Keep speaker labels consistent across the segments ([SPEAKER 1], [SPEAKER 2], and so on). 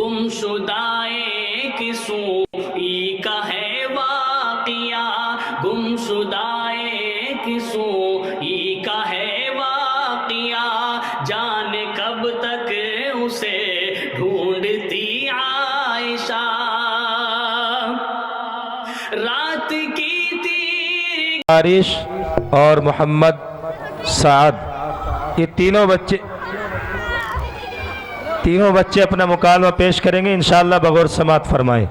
[SPEAKER 1] گمشدائے کسوئی کا ہے واقعہ، گمشدائے کسوئی کا ہے واقعہ، جانے کب تک اسے ڈھونڈتی عائشہ، رات کی تیری
[SPEAKER 2] عارش اور محمد سعد، یہ تینوں بچے اپنا مکالمہ پیش کریں گے، انشاءاللہ بغور سماعت فرمائیں۔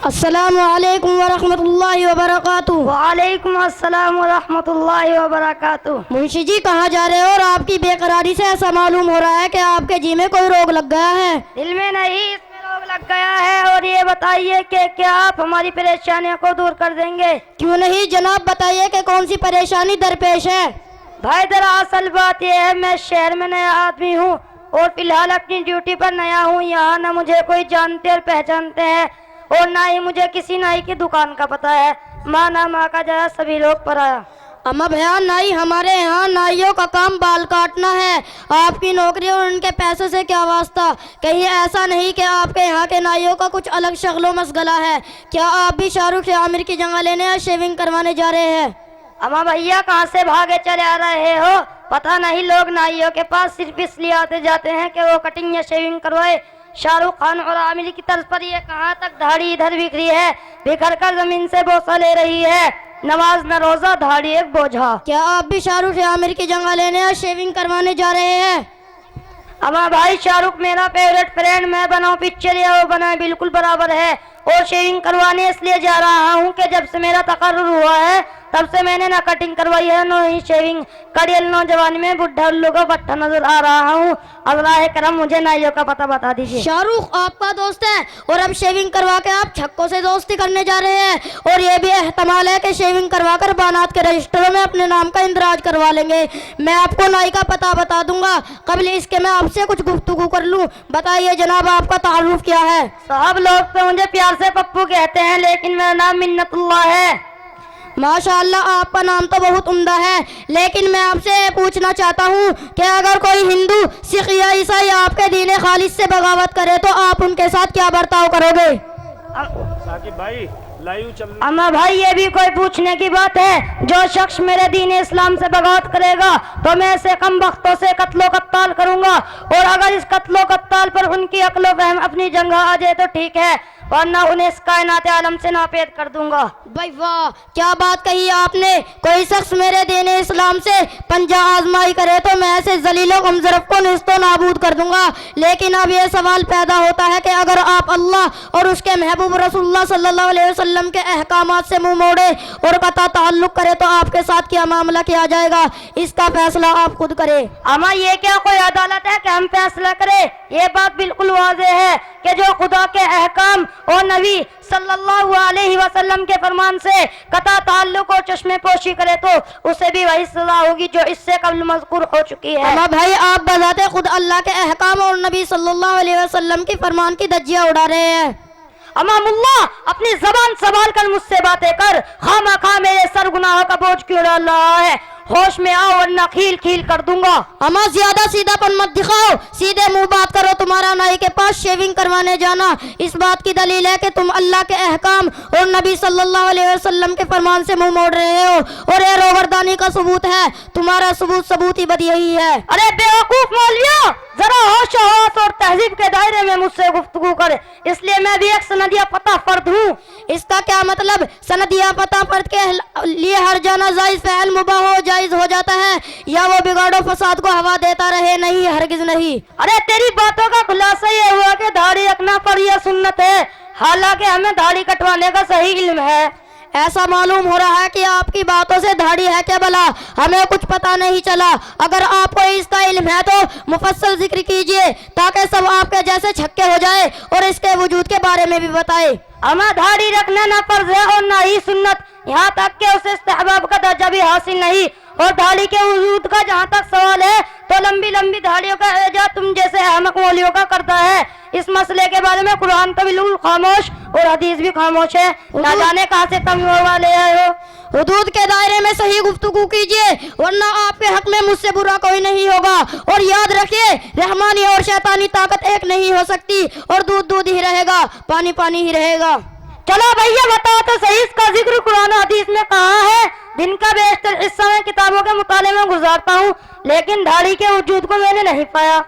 [SPEAKER 3] السلام علیکم ورحمۃ اللہ وبرکاتہ۔
[SPEAKER 4] وعلیکم السلام ورحمۃ اللہ وبرکاتہ۔
[SPEAKER 3] منشی جی کہاں جا رہے ہو؟ اور آپ کی بے قراری سے ایسا معلوم ہو رہا ہے کہ آپ کے جی میں کوئی روگ لگ گیا ہے۔
[SPEAKER 4] دل میں نہیں، اس میں روگ لگ گیا ہے۔ اور یہ بتائیے کہ کیا آپ ہماری پریشانیوں کو دور کر دیں گے؟
[SPEAKER 3] کیوں نہیں جناب، بتائیے کہ کون سی پریشانی درپیش ہے؟
[SPEAKER 4] بھائی دراصل بات یہ ہے، میں شہر میں نیا آدمی ہوں اور فی الحال اپنی ڈیوٹی پر نیا ہوں۔ یہاں نہ مجھے کوئی جانتے اور پہچانتے ہیں اور نہ ہی مجھے کسی نائی کی دکان کا پتہ ہے۔ ماں نہ ماں کا جگہ سبھی لوگ پر آیا۔
[SPEAKER 3] اما بھیا، نائی ہمارے یہاں نائیوں کا کام بال کاٹنا ہے۔ آپ کی نوکری اور ان کے پیسے سے کیا واسطہ؟ کہیں ایسا نہیں کہ آپ کے یہاں کے نائیوں کا کچھ الگ شغل و مشغلہ ہے؟ کیا آپ بھی شاہ رخ عامر کی جگہ لینے یا شیونگ کروانے جا رہے ہیں؟
[SPEAKER 4] اما بھیا، کہاں سے بھاگے چلے آ رہے ہو؟ پتہ نہیں لوگ نائیوں کے پاس صرف اس لیے آتے جاتے ہیں کہ وہ کٹنگ یا شیونگ کروائے۔ شاہ رخ خان اور عامر کی طرز پر یہ کہاں تک دھاڑی ادھر بکھری ہے، بکھر کر زمین سے بوسہ لے رہی ہے۔ نماز نہ روزہ، دھاڑی ایک بوجھا۔
[SPEAKER 3] کیا آپ بھی شاہ رخ عامر کی جگہ لینے یا شیونگ کروانے جا رہے ہیں؟
[SPEAKER 4] اما بھائی، شاہ رخ میرا فیوریٹ فرینڈ، میں بناؤں پکچر یا وہ بنائے بالکل برابر ہے۔ اور شیونگ کروانے اس لیے جا رہا ہوں کہ جب سے میرا تقرر ہوا ہے تب سے میں نے نہ کٹنگ کروائی ہے نہ ہی شیونگ۔ کڑیل نوجوانی میں بڈھا الو کا بٹھا نظر آ رہا ہوں۔ اللہ کرم مجھے نائیوں کا پتہ بتا دیجیے۔
[SPEAKER 3] شاہ رخ آپ کا دوست ہے اور اب شیونگ کروا کے آپ چھکوں سے دوستی کرنے جا رہے ہیں، اور یہ بھی احتمال ہے کہ شیونگ کروا کر بانات کے رجسٹروں میں اپنے نام کا اندراج کروا لیں گے۔ میں آپ کو نائی کا پتہ بتا دوں گا، قبل اس کے میں آپ سے کچھ گفتگو کر لوں۔ بتائیے جناب، آپ کا تعارف کیا ہے؟
[SPEAKER 4] صاحب، لوگ تو مجھے پیار سے پپو کہتے ہیں، لیکن میرا نام منت اللہ ہے۔
[SPEAKER 3] ماشاءاللہ، آپ کا نام تو بہت عمدہ ہے، لیکن میں آپ سے پوچھنا چاہتا ہوں کہ اگر کوئی ہندو، سکھ یا عیسائی آپ کے دین خالص سے بغاوت کرے تو آپ ان کے ساتھ کیا برتاؤ کرو گے؟
[SPEAKER 4] اما بھائی، یہ بھی کوئی پوچھنے کی بات ہے؟ جو شخص میرے دین اسلام سے بغاوت کرے گا تو میں اسے کم بختوں سے قتل و قتال کروں گا، اور اگر اس قتل و قتال پر ان کی عقل و فہم اپنی جگہ آ جائے تو ٹھیک ہے، ورنہ انہیں اس کائنات عالم سے ناپید کر دوں گا۔
[SPEAKER 3] بھائی واہ، کیا بات کہی آپ نے! کوئی شخص میرے دین اسلام سے پنجہ آزمائی کرے تو میں ایسے ذلیل و غمضرب کو نیست و نابود کر دوں گا۔ لیکن اب یہ سوال پیدا ہوتا ہے کہ اگر آپ اللہ اور اس کے محبوب رسول اللہ صلی اللہ علیہ وسلم کے احکامات سے منہ موڑے اور قطع تعلق کرے تو آپ کے ساتھ کیا معاملہ کیا جائے گا؟ اس کا فیصلہ آپ خود کریں۔
[SPEAKER 4] اما یہ کیا کوئی عدالت ہے کہ ہم فیصلہ کریں؟ یہ بات بالکل واضح ہے کہ جو خدا کے احکام اور نبی صلی اللہ علیہ وسلم کے فرمان سے قطع تعلق اور چشمے پوشی کرے تو اسے بھی وہی سزا ہوگی جو اس سے قبل مذکور ہو چکی ہے۔
[SPEAKER 3] اما بھائی، آپ بذات خود اللہ کے احکام اور نبی صلی اللہ علیہ وسلم کی فرمان کی دھجیاں اڑا رہے ہیں۔
[SPEAKER 4] امام اللہ، اپنی زبان سنبھال کر مجھ سے باتیں کر، خواہ مخواہ میرے سر گناہوں کا بوجھ کیوں ڈال رہا ہے؟ ہوش میں آؤ ورنہ کھیل کھیل کر دوں گا۔
[SPEAKER 3] اما زیادہ سیدھا پن مت دکھاؤ، سیدھے منہ بات کرو۔ تمہارا نائی کے پاس شیونگ کروانے جانا اس بات کی دلیل ہے کہ تم اللہ کے احکام اور نبی صلی اللہ علیہ وسلم کے فرمان سے منہ موڑ رہے ہو، اور یہ روگردانی کا ثبوت ہے۔ تمہارا ثبوت ہی بدیہی ہے۔
[SPEAKER 4] ارے بیوقوف مولویوں، ذرا ہوش و حواس اور تہذیب کے دائرے میں مجھ سے گفتگو کر، اس لیے میں بھی ایک سندیہ پتہ فرد ہوں۔
[SPEAKER 3] اس کا کیا مطلب؟ سندیہ پتہ فرد کے لیے ہر جانا جائز فعل مباح ہو جائز ہو جاتا ہے، یا وہ بگاڑ و فساد کو ہوا دیتا رہے؟ نہیں، ہرگز نہیں۔
[SPEAKER 4] ارے تیری باتوں کا خلاصہ یہ ہوا کہ داڑھی رکھنا پر یہ سنت ہے، حالانکہ ہمیں داڑھی کٹوانے کا صحیح علم ہے۔
[SPEAKER 3] ایسا معلوم ہو رہا ہے کہ آپ کی باتوں سے دھاڑی ہے کیا بلا، ہمیں کچھ پتہ نہیں چلا۔ اگر آپ کو اس کا علم ہے تو مفصل ذکر کیجئے تاکہ سب آپ کے جیسے چھکے ہو جائے اور اس کے وجود کے بارے میں بھی بتائے۔
[SPEAKER 4] ہمیں داڑھی رکھنا نہ فرض ہے اور نہ ہی سنت، یہاں تک کہ اسے استحباب کا درجہ بھی حاصل نہیں۔ اور داڑھی کے وجود کا جہاں تک سوال ہے تو لمبی لمبی داڑھیوں کا اعجاز تم جیسے احمق مولیوں کا کرتا ہے۔ اس مسئلے کے بارے میں قرآن تو بالکل خاموش اور حدیث بھی خاموش ہے، نہ جانے کہاں سے تم والے آئے ہو۔
[SPEAKER 3] حدود کے دائرے میں صحیح گفتگو کیجئے ورنہ آپ کے حق میں مجھ سے برا کوئی نہیں ہوگا۔ اور یاد رکھیے رحمانی اور شیطانی طاقت ایک نہیں ہو سکتی، اور دودھ دودھ ہی رہے گا، پانی پانی ہی رہے گا۔
[SPEAKER 4] چلو بھیا بتاؤ تو صحیح، اس کا ذکر قرآن و حدیث میں کہاں ہے؟ دن کا بیشتر حصہ میں کتابوں کے مطالعے میں گزارتا ہوں، لیکن داڑھی کے وجود کو میں نے نہیں پایا۔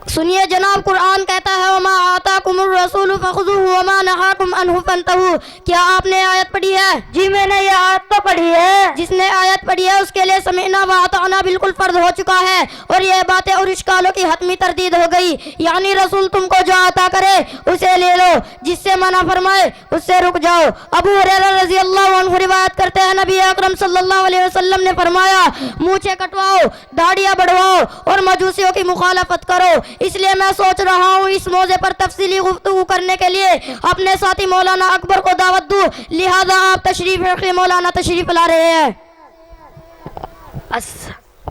[SPEAKER 3] سنیے جناب، قرآن کہتا ہے وما آتاکم الرسول فخذوہ وما نہاکم عنہ فانتہوا۔ کیا آپ نے آیت پڑھی ہے؟
[SPEAKER 4] جی میں نے یہ آیت تو پڑھی ہے۔
[SPEAKER 3] جس نے آیت پڑھی ہے اس کے لیے سمعنا و اطعنا بالکل فرض ہو چکا ہے، اور یہ باتیں اور اشکالوں کی حتمی تردید ہو گئی۔ یعنی رسول تم کو جو عطا کرے اسے لے لو، جس سے منع فرمائے اس سے رک جاؤ۔ ابو ہریرہ رضی اللہ عنہ روایت کرتے ہیں نبی اکرم صلی اللہ علیہ وسلم نے فرمایا مونچھیں کٹواؤ، داڑیاں بڑھواؤ اور مجوسیوں کی مخالفت کرو۔ اس لیے میں سوچ رہا ہوں اس موضوع پر تفصیلی گفتگو کرنے کے لیے اپنے ساتھی مولانا اکبر کو دعوت دوں، لہذا آپ تشریف رکھیں۔ مولانا تشریف لا رہے ہیں۔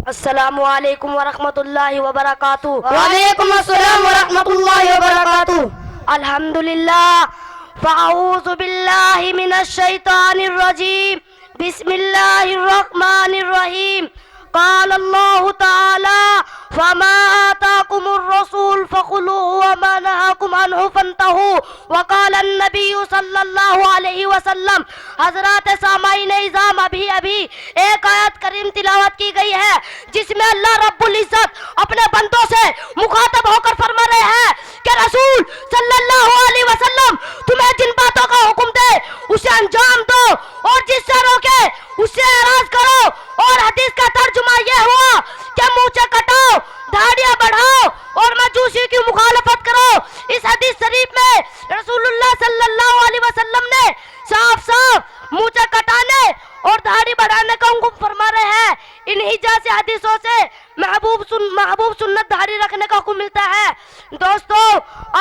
[SPEAKER 4] السلام علیکم ورحمۃ اللہ وبرکاتہ۔
[SPEAKER 3] وعلیکم السلام ورحمۃ اللہ وبرکاتہ۔
[SPEAKER 4] الحمدللہ، فاعوذ باللہ من الشیطان الرجیم، بسم اللہ الرحمن الرحیم۔ قال اللہ تعالی فما آتاکم الرسول فخذوہ وما نہاکم عنہ فانتہوا۔ وقال النبی صلی اللہ علیہ وسلم۔ حضرات سامعین نظام، ابھی ایک آیت کریم تلاوت کی گئی ہے جس میں اللہ رب العزت اپنے بندوں سے مخاطب ہو کر فرما رہے ہیں کہ رسول صلی اللہ علیہ وسلم تمہیں جن باتوں کا حکم دے اسے انجام دو، اور جس سے روکے اس سے اعراض کرو۔ اور حدیث کا ترجمہ یہ ہوا کہ مونچھیں کٹاؤ، داڑیاں بڑھاؤ اور مجوسی کی مخالفت کرو۔ اس حدیث شریف میں رسول اللہ صلی اللہ علیہ وسلم نے صاف صاف مونچھیں کٹانے اور داڑھی بڑھانے کا حکم فرما رہے ہیں۔ انہی جیسے حدیثوں سے محبوب سنت داڑھی رکھنے کا حکم ملتا ہے۔ دوستو،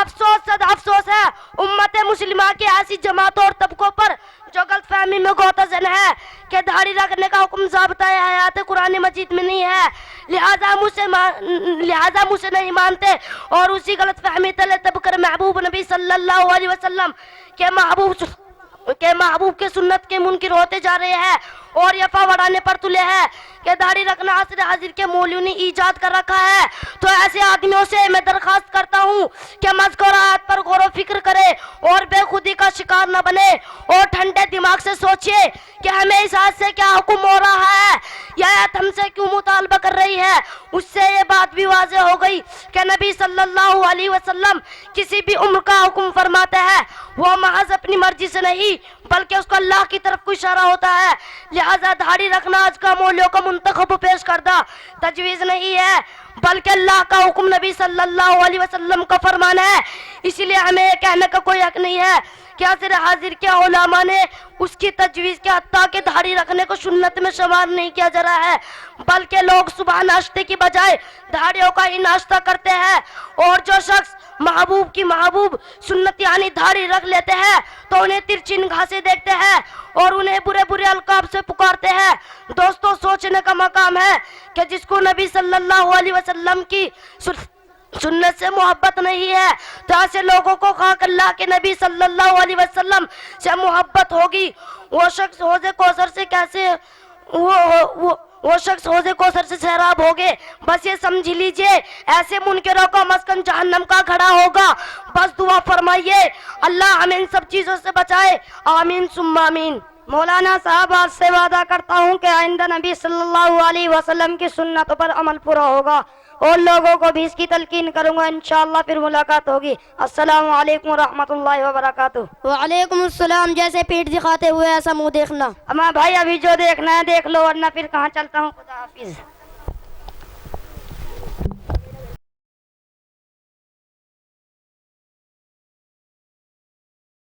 [SPEAKER 4] افسوس صد افسوس ہے امت مسلمہ کی ایسی جماعتوں اور طبقوں پر جو غلط فہمی میں گوتزن ہے کہ داڑھی رکھنے کا حکم ضابطہ حیات قرآن مجید میں نہیں ہے، لہذا مجھ سے نہیں مانتے اور اسی غلط فہمی تلے دب کر محبوب نبی صلی اللہ علیہ وسلم کے محبوب کے سنت کے منکر ہوتے جا رہے ہیں اور یفا بڑھانے پر تلے ہیں کہ داڑھی رکھنا عصر حاضر کے مولویوں نے ایجاد کر رکھا ہے۔ تو ایسے آدمیوں سے میں درخواست کرتا ہوں کہ مذکورہ آیت پر غور و فکر کرے اور بے خودی کا شکار نہ بنے، اور ٹھنڈے دماغ سے سوچئے کہ ہمیں اس آیت سے کیا حکم ہو رہا ہے، یہ آیت ہم سے کیوں مطالبہ کر رہی ہے۔ اس سے یہ بات بھی واضح ہو گئی کہ نبی صلی اللہ علیہ وسلم کسی بھی عمر کا حکم فرماتے ہیں وہ محض اپنی مرضی سے نہیں بلکہ اس کو اللہ کی طرف کو اشارہ ہوتا ہے۔ لہذا داڑھی رکھنا آج کا مولیوں کا منتخب پیش کردہ تجویز نہیں ہے بلکہ اللہ کا حکم، نبی صلی اللہ علیہ وسلم کا فرمان ہے۔ اسی لیے ہمیں یہ کہنے کا کوئی حق نہیں ہے کہ عصر حاضر کے علماء نے اس کی تجویز کے حتیٰ کہ داڑھی رکھنے کو سنت میں شمار نہیں کیا جا رہا ہے، بلکہ لوگ صبح ناشتے کی بجائے داڑھیوں کا ہی ناشتہ کرتے ہیں۔ اور جو شخص محبوب سنت یعنی داڑھی رکھ لیتے ہیں تو انہیں ترچھی نگاہ سے دیکھتے ہیں اور انہیں برے القاب سے پکارتے ہیں۔ دوستو، سوچنے کا مقام ہے کہ جس کو نبی صلی اللہ علیہ وسلم کی سنت سے محبت نہیں ہے تو ایسے لوگوں کو خاک اللہ کے نبی صلی اللہ علیہ وسلم سے محبت ہوگی۔ وہ شخص حوض کوثر سے کیسے وہ شخص حوض کوثر سے سیراب ہوگے، بس یہ سمجھ لیجئے ایسے منکروں کا مسکن جہنم کا گھڑا ہوگا۔ بس دعا فرمائیے اللہ ہمیں ان سب چیزوں سے بچائے، آمین ثم آمین۔ مولانا صاحب، آج سے وعدہ کرتا ہوں کہ آئندہ نبی صلی اللہ علیہ وسلم کی سنتوں پر عمل پورا ہوگا اور لوگوں کو بھی اس کی تلقین کروں گا، انشاءاللہ پھر ملاقات ہوگی۔ السلام علیکم ورحمۃ اللہ وبرکاتہ۔
[SPEAKER 3] وعلیکم السلام۔ جیسے پیٹ دکھاتے ہوئے ایسا منہ دیکھنا۔
[SPEAKER 4] ہمارا بھائی ابھی جو دیکھنا ہے دیکھ لو ورنہ پھر کہاں چلتا ہوں۔ خدا حافظ۔